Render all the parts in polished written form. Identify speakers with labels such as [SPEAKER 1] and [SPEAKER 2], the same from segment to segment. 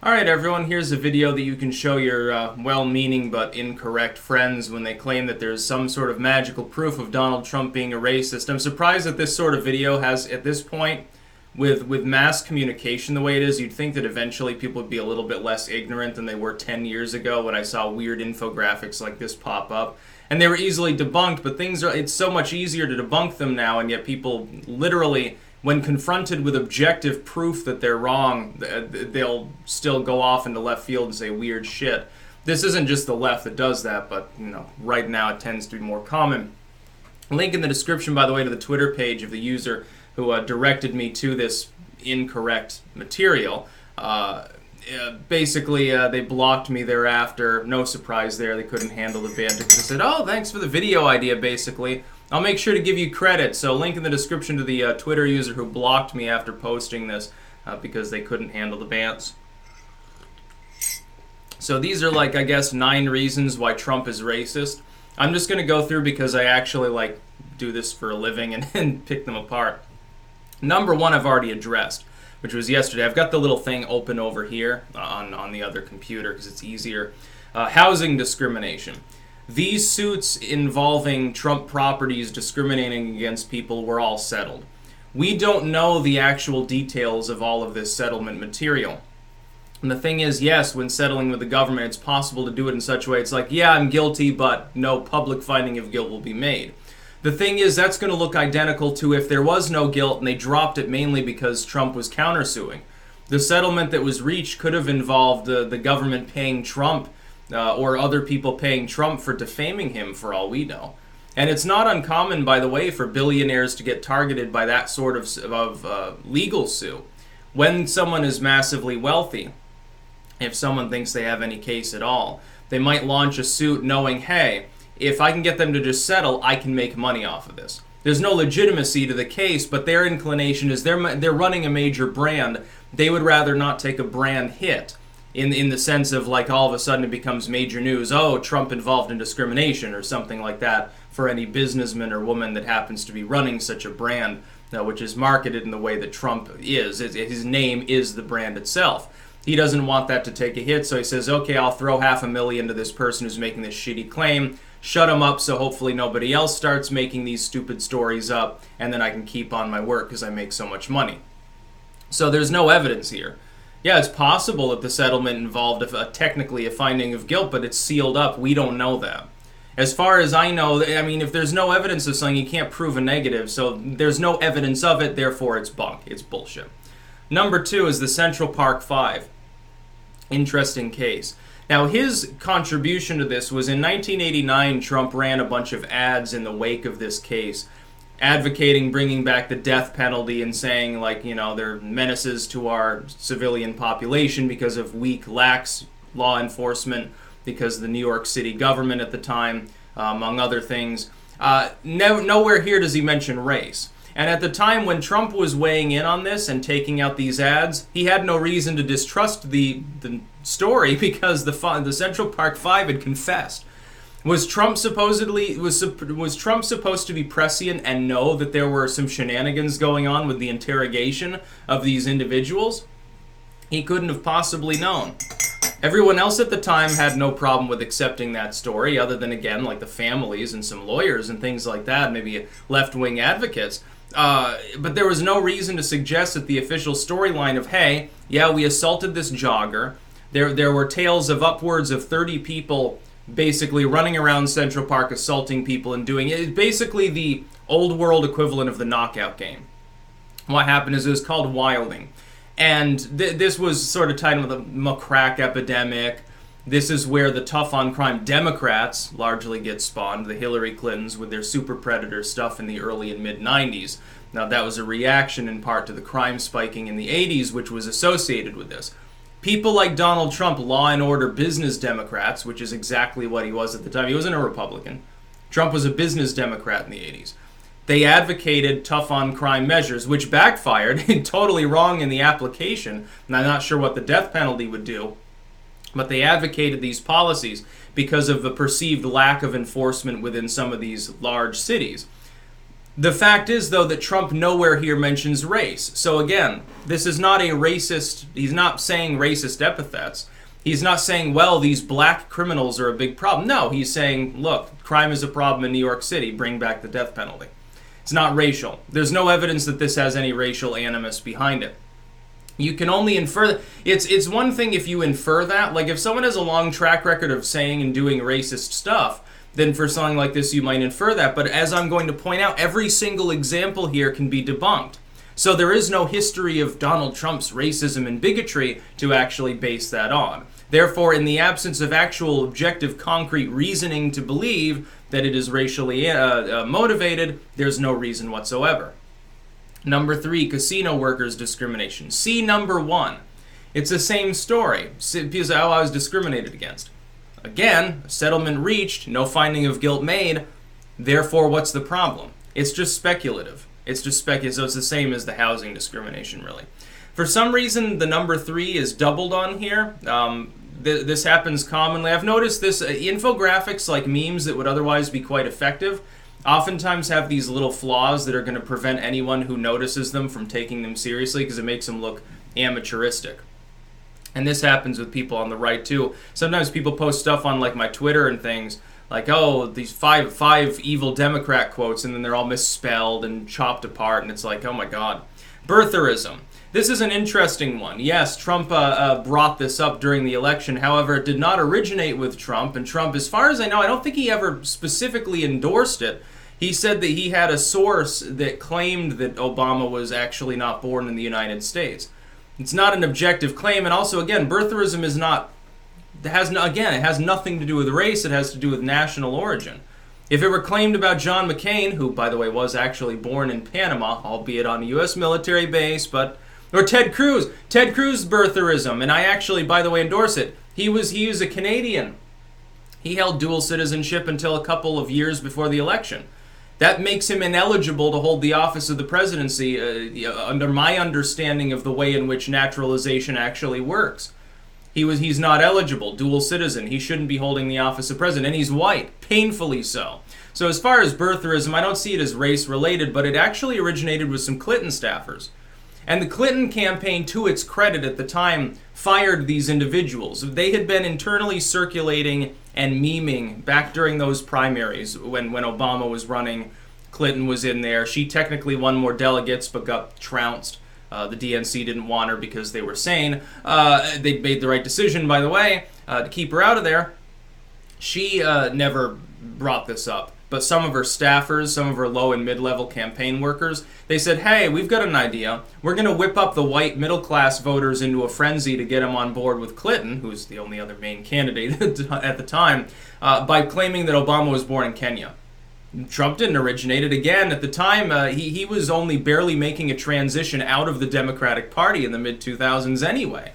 [SPEAKER 1] Alright everyone, here's a video that you can show your well-meaning but incorrect friends when they claim that there's some sort of magical proof of Donald Trump being a racist. I'm surprised that this sort of video has, at this point, with mass communication the way it is, you'd think that eventually people would be a little bit less ignorant than they were 10 years ago when I saw weird infographics like this pop up. And they were easily debunked, but it's so much easier to debunk them now, and yet people literally, when confronted with objective proof that they're wrong, they'll still go off into left field and say weird shit. This isn't just the left that does that, but right now it tends to be more common. Link in the description, by the way, to the Twitter page of the user who directed me to this incorrect material. Basically, they blocked me thereafter. No surprise there. They couldn't handle the banter. They said, "Oh, thanks for the video idea," basically. I'll make sure to give you credit. So link in the description to the Twitter user who blocked me after posting this because they couldn't handle the bants. So these are like, I guess, 9 reasons why Trump is racist. I'm just going to go through because I actually do this for a living and pick them apart. Number 1 I've already addressed, which was yesterday. I've got the little thing open over here on the other computer because it's easier. Housing discrimination. These suits involving Trump properties discriminating against people were all settled. We don't know the actual details of all of this settlement material. And the thing is, yes, when settling with the government, it's possible to do it in such a way. It's like, yeah, I'm guilty, but no public finding of guilt will be made. The thing is, that's going to look identical to if there was no guilt and they dropped it mainly because Trump was countersuing. The settlement that was reached could have involved the government paying Trump or other people paying Trump for defaming him, for all we know. And it's not uncommon, by the way, for billionaires to get targeted by that sort of legal suit. When someone is massively wealthy, if someone thinks they have any case at all, they might launch a suit knowing, hey, if I can get them to just settle, I can make money off of this. There's no legitimacy to the case, but their inclination is they're running a major brand. They would rather not take a brand hit. In the sense of all of a sudden it becomes major news, oh, Trump involved in discrimination or something like that for any businessman or woman that happens to be running such a brand, which is marketed in the way that Trump is. His name is the brand itself. He doesn't want that to take a hit, so he says, okay, I'll throw $500,000 to this person who's making this shitty claim, shut him up so hopefully nobody else starts making these stupid stories up, and then I can keep on my work because I make so much money. So there's no evidence here. Yeah, it's possible that the settlement involved technically a finding of guilt, but it's sealed up. We don't know that. As far as I know, I mean, if there's no evidence of something, you can't prove a negative, so there's no evidence of it, therefore it's bunk. It's bullshit. Number 2 is the Central Park 5. Interesting case. Now, his contribution to this was in 1989, Trump ran a bunch of ads in the wake of this case, advocating bringing back the death penalty and saying, they're menaces to our civilian population because of weak, lax law enforcement, because of the New York City government at the time, among other things. Nowhere here does he mention race. And at the time when Trump was weighing in on this and taking out these ads, he had no reason to distrust the story because the Central Park 5 had confessed. Was Trump supposed to be prescient and know that there were some shenanigans going on with the interrogation of these individuals? He couldn't have possibly known. Everyone else at the time had no problem with accepting that story, other than, again, the families and some lawyers and things like that, maybe left-wing advocates. But there was no reason to suggest that the official storyline of, hey, yeah, we assaulted this jogger. There were tales of upwards of 30 people basically running around Central Park assaulting people and doing it. It's basically the old world equivalent of the knockout game. What happened is it was called wilding. And this was sort of tied with the McCrack epidemic. This is where the tough-on-crime Democrats largely get spawned, the Hillary Clintons with their super predator stuff in the early and mid-90s. Now, that was a reaction in part to the crime spiking in the 80s, which was associated with this. People like Donald Trump, law and order business Democrats, which is exactly what he was at the time. He wasn't a Republican. Trump was a business Democrat in the 80s. They advocated tough-on-crime measures, which backfired, totally wrong in the application, and I'm not sure what the death penalty would do. But they advocated these policies because of the perceived lack of enforcement within some of these large cities. The fact is, though, that Trump nowhere here mentions race. So again, this is not a racist, he's not saying racist epithets. He's not saying, well, these black criminals are a big problem. No, he's saying, look, crime is a problem in New York City, bring back the death penalty. It's not racial. There's no evidence that this has any racial animus behind it. You can only infer. It's one thing if you infer that. Like if someone has a long track record of saying and doing racist stuff, then for something like this you might infer that. But as I'm going to point out, every single example here can be debunked. So there is no history of Donald Trump's racism and bigotry to actually base that on. Therefore, in the absence of actual objective concrete reasoning to believe that it is racially motivated, there's no reason whatsoever. Number 3, casino workers discrimination. See number 1. It's the same story. Because I was discriminated against. Again, settlement reached, no finding of guilt made. Therefore, what's the problem? It's just speculative. It's just speculative, so it's the same as the housing discrimination, really. For some reason, the number 3 is doubled on here. This happens commonly. I've noticed this, infographics like memes that would otherwise be quite effective oftentimes have these little flaws that are going to prevent anyone who notices them from taking them seriously because it makes them look amateuristic. And this happens with people on the right too. Sometimes people post stuff on like my Twitter and things like, oh, these five evil Democrat quotes, and then they're all misspelled and chopped apart, and it's like, oh my God. Birtherism. This is an interesting one. Yes, Trump brought this up during the election. However, it did not originate with Trump. And Trump, as far as I know, I don't think he ever specifically endorsed it. He said that he had a source that claimed that Obama was actually not born in the United States. It's not an objective claim. And also, again, birtherism is not, it has nothing to do with race. It has to do with national origin. If it were claimed about John McCain, who, by the way, was actually born in Panama, albeit on a U.S. military base, or Ted Cruz birtherism, and I actually, by the way, endorse it. He was a Canadian. He held dual citizenship until a couple of years before the election. That makes him ineligible to hold the office of the presidency, under my understanding of the way in which naturalization actually works. He's not eligible, dual citizen. He shouldn't be holding the office of president, and he's white, painfully so. So as far as birtherism, I don't see it as race-related, but it actually originated with some Clinton staffers. And the Clinton campaign, to its credit at the time, fired these individuals. They had been internally circulating and memeing back during those primaries when Obama was running. Clinton was in there. She technically won more delegates but got trounced. The DNC didn't want her because they were sane. They made the right decision, by the way, to keep her out of there. She never brought this up. But some of her staffers, some of her low and mid-level campaign workers, they said, hey, we've got an idea. We're going to whip up the white middle-class voters into a frenzy to get them on board with Clinton, who's the only other main candidate at the time, by claiming that Obama was born in Kenya. Trump didn't originate it. Again, at the time, he was only barely making a transition out of the Democratic Party in the mid-2000s anyway.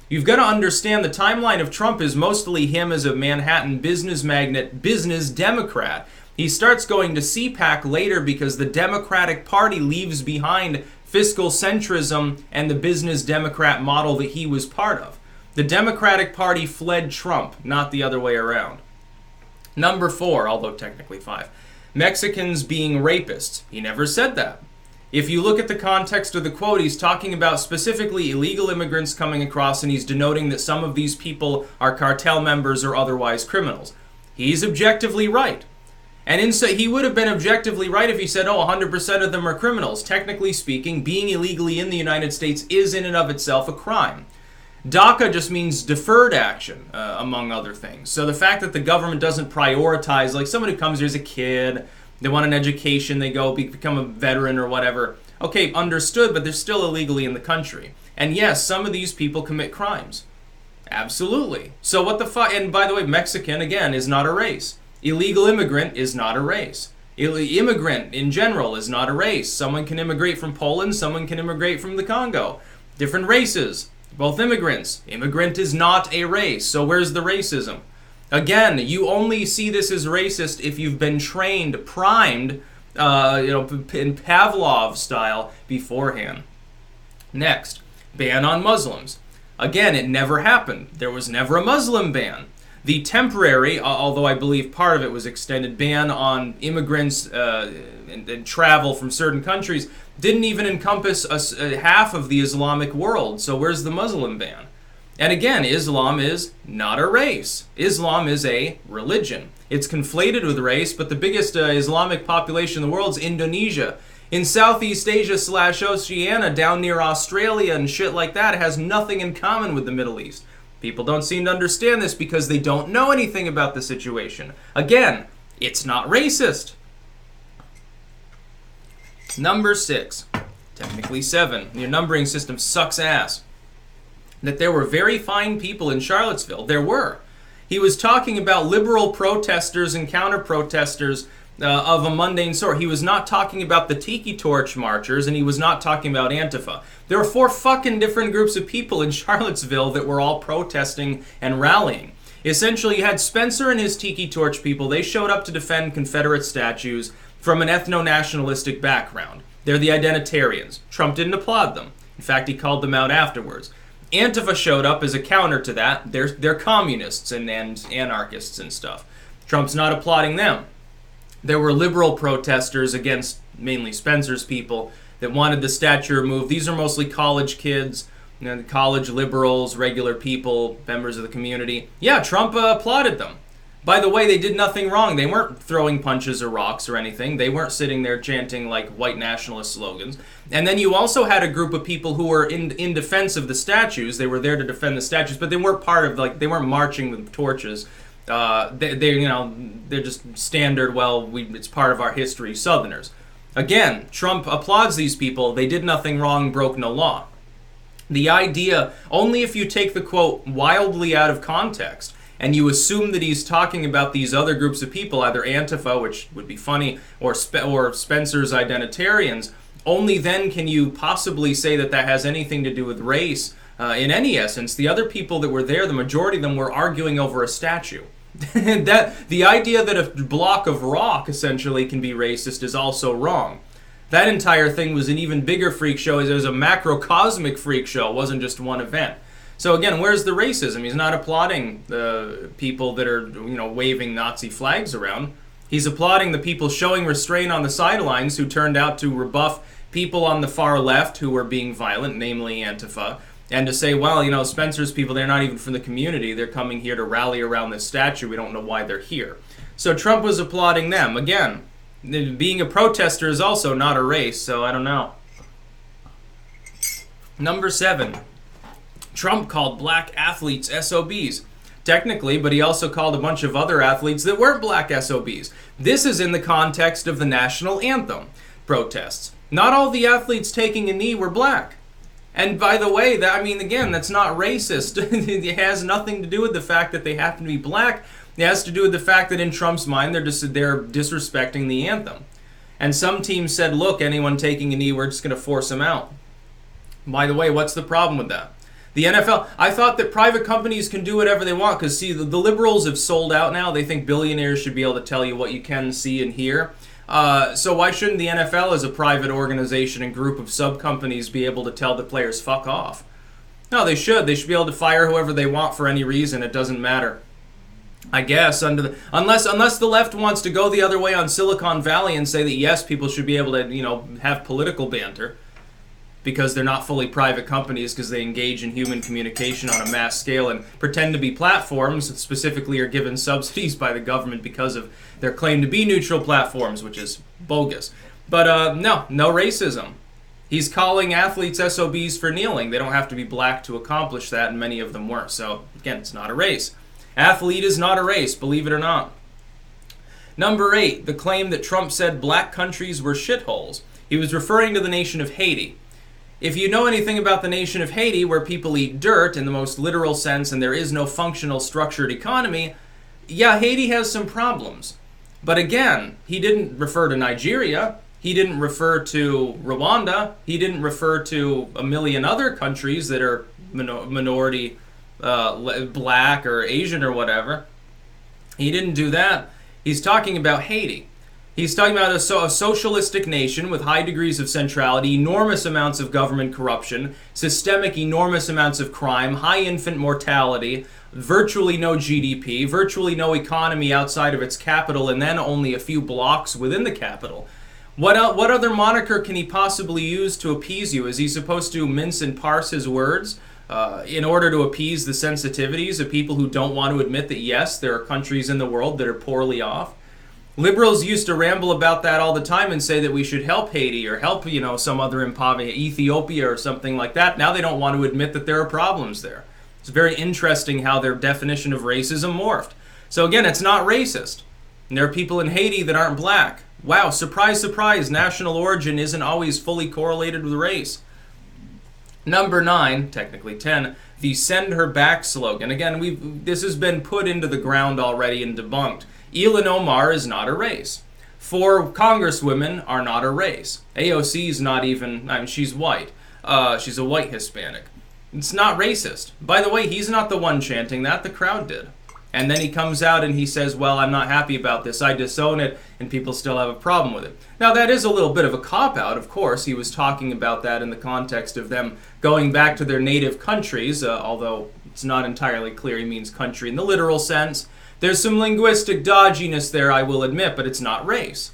[SPEAKER 1] You've got to understand the timeline of Trump is mostly him as a Manhattan business magnate, business Democrat. He starts going to CPAC later because the Democratic Party leaves behind fiscal centrism and the business Democrat model that he was part of. The Democratic Party fled Trump, not the other way around. Number 4, although technically 5, Mexicans being rapists. He never said that. If you look at the context of the quote, he's talking about specifically illegal immigrants coming across, and he's denoting that some of these people are cartel members or otherwise criminals. He's objectively right. And he would have been objectively right if he said, oh, 100% of them are criminals. Technically speaking, being illegally in the United States is in and of itself a crime. DACA just means deferred action, among other things. So the fact that the government doesn't prioritize, like someone who comes here as a kid, they want an education, they go become a veteran or whatever. Okay, understood, but they're still illegally in the country. And yes, some of these people commit crimes. Absolutely. So what the fuck? And by the way, Mexican, again, is not a race. Illegal immigrant is not a race. Immigrant in general is not a race. Someone can immigrate from Poland, someone can immigrate from the Congo. Different races, both immigrants. Immigrant is not a race, so where's the racism? Again, you only see this as racist if you've been trained, primed, in Pavlov style beforehand. Next, ban on Muslims. Again, it never happened. There was never a Muslim ban. The temporary, although I believe part of it was extended, ban on immigrants and travel from certain countries didn't even encompass half of the Islamic world. So where's the Muslim ban? And again, Islam is not a race. Islam is a religion. It's conflated with race, but the biggest Islamic population in the world is Indonesia. In Southeast Asia / Oceania, down near Australia and shit like that, it has nothing in common with the Middle East. People don't seem to understand this because they don't know anything about the situation. Again, it's not racist. Number 6. Technically 7. Your numbering system sucks ass. That there were very fine people in Charlottesville. There were. He was talking about liberal protesters and counter-protesters of a mundane sort. He was not talking about the Tiki Torch marchers, and he was not talking about Antifa. There were 4 fucking different groups of people in Charlottesville that were all protesting and rallying. Essentially, you had Spencer and his Tiki Torch people. They showed up to defend Confederate statues from an ethno-nationalistic background. They're the identitarians. Trump didn't applaud them. In fact, he called them out afterwards. Antifa showed up as a counter to that. They're communists and anarchists and stuff. Trump's not applauding them. There were liberal protesters against mainly Spencer's people that wanted the statue removed. These are mostly college kids, college liberals, regular people, members of the community. Yeah, Trump applauded them. By the way, they did nothing wrong. They weren't throwing punches or rocks or anything. They weren't sitting there chanting like white nationalist slogans. And then you also had a group of people who were in defense of the statues. They were there to defend the statues, but they weren't part of they weren't marching with torches. They're just standard. It's part of our history. Southerners. Again, Trump applauds these people. They did nothing wrong, broke no law. The idea, only if you take the quote wildly out of context, and you assume that he's talking about these other groups of people, either Antifa, which would be funny, or Spencer's identitarians, only then can you possibly say that that has anything to do with race in any essence. The other people that were there, the majority of them were arguing over a statue. The idea that a block of rock essentially can be racist is also wrong. That entire thing was an even bigger freak show. It was a macrocosmic freak show. It wasn't just one event. So again, where's the racism? He's not applauding the people that are, waving Nazi flags around. He's applauding the people showing restraint on the sidelines who turned out to rebuff people on the far left who were being violent, namely Antifa, and to say, well, Spencer's people, they're not even from the community. They're coming here to rally around this statue. We don't know why they're here. So Trump was applauding them. Again, being a protester is also not a race, so I don't know. Number 7. Trump called black athletes SOBs. Technically, but he also called a bunch of other athletes that weren't black SOBs. This is in the context of the national anthem protests. Not all the athletes taking a knee were black. And by the way, that's not racist. It has nothing to do with the fact that they happen to be black. It has to do with the fact that in Trump's mind, they're disrespecting the anthem. And some teams said, look, anyone taking a knee, we're just going to force them out. By the way, what's the problem with that? The NFL, I thought that private companies can do whatever they want because, see, the liberals have sold out now. They think billionaires should be able to tell you what you can see and hear. So why shouldn't the NFL as a private organization and group of sub-companies be able to tell the players, fuck off? No, they should. They should be able to fire whoever they want for any reason. It doesn't matter. I guess, unless the left wants to go the other way on Silicon Valley and say that, yes, people should be able to, have political banter, because they're not fully private companies because they engage in human communication on a mass scale and pretend to be platforms, specifically are given subsidies by the government because of their claim to be neutral platforms, which is bogus. But no racism. He's calling athletes SOBs for kneeling. They don't have to be black to accomplish that, and many of them weren't. So, again, it's not a race. Athlete is not a race, believe it or not. Number 8, the claim that Trump said black countries were shitholes. He was referring to the nation of Haiti. If you know anything about the nation of Haiti, where people eat dirt in the most literal sense and there is no functional structured economy, yeah, Haiti has some problems. But again, he didn't refer to Nigeria. He didn't refer to Rwanda. He didn't refer to a million other countries that are minority black or Asian or whatever. He didn't do that. He's talking about Haiti. He's talking about a socialistic nation with high degrees of centrality, enormous amounts of government corruption, systemic enormous amounts of crime, high infant mortality, virtually no GDP, virtually no economy outside of its capital, and then only a few blocks within the capital. What other moniker can he possibly use to appease you? Is he supposed to mince and parse his words in order to appease the sensitivities of people who don't want to admit that, yes, there are countries in the world that are poorly off? Liberals used to ramble about that all the time and say that we should help Haiti or help, some other impoverished Ethiopia or something like that. Now they don't want to admit that there are problems there. It's very interesting how their definition of racism morphed. So again, it's not racist. And there are people in Haiti that aren't black. Wow, surprise, surprise, national origin isn't always fully correlated with race. Number 9, technically 10, the send her back slogan. Again, this has been put into the ground already and debunked. Ilhan Omar is not a race. 4 congresswomen are not a race. AOC is not even, she's white. She's a white Hispanic. It's not racist. By the way, he's not the one chanting that, the crowd did. And then he comes out and he says, well, I'm not happy about this, I disown it, and people still have a problem with it. Now, that is a little bit of a cop-out, of course. He was talking about that in the context of them going back to their native countries, although it's not entirely clear he means country in the literal sense. There's some linguistic dodginess there, I will admit, but it's not race.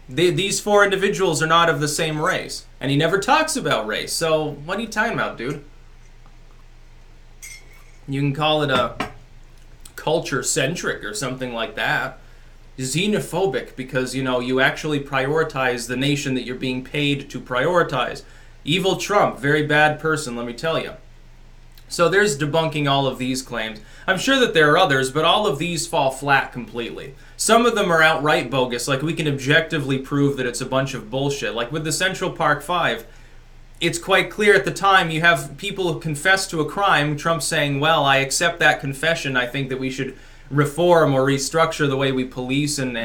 [SPEAKER 1] These 4 individuals are not of the same race. And he never talks about race, so what are you talking about, dude? You can call it a culture-centric or something like that. Xenophobic, because, you actually prioritize the nation that you're being paid to prioritize. Evil Trump, very bad person, let me tell you. So there's debunking all of these claims. I'm sure that there are others, but all of these fall flat completely. Some of them are outright bogus, like we can objectively prove that it's a bunch of bullshit. Like with the Central Park 5, it's quite clear at the time you have people who confess to a crime, Trump saying, well, I accept that confession, I think that we should reform or restructure the way we police and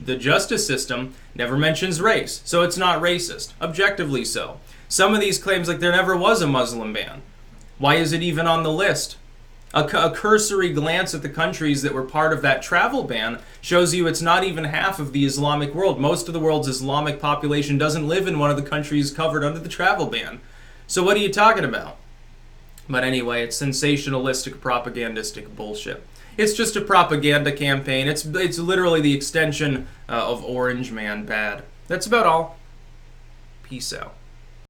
[SPEAKER 1] the justice system, never mentions race. So it's not racist, objectively so. Some of these claims, like there never was a Muslim ban. Why is it even on the list? A cursory glance at the countries that were part of that travel ban shows you it's not even half of the Islamic world. Most of the world's Islamic population doesn't live in one of the countries covered under the travel ban. So what are you talking about? But anyway, it's sensationalistic, propagandistic bullshit. It's just a propaganda campaign. It's literally the extension of Orange Man bad. That's about all. Peace out.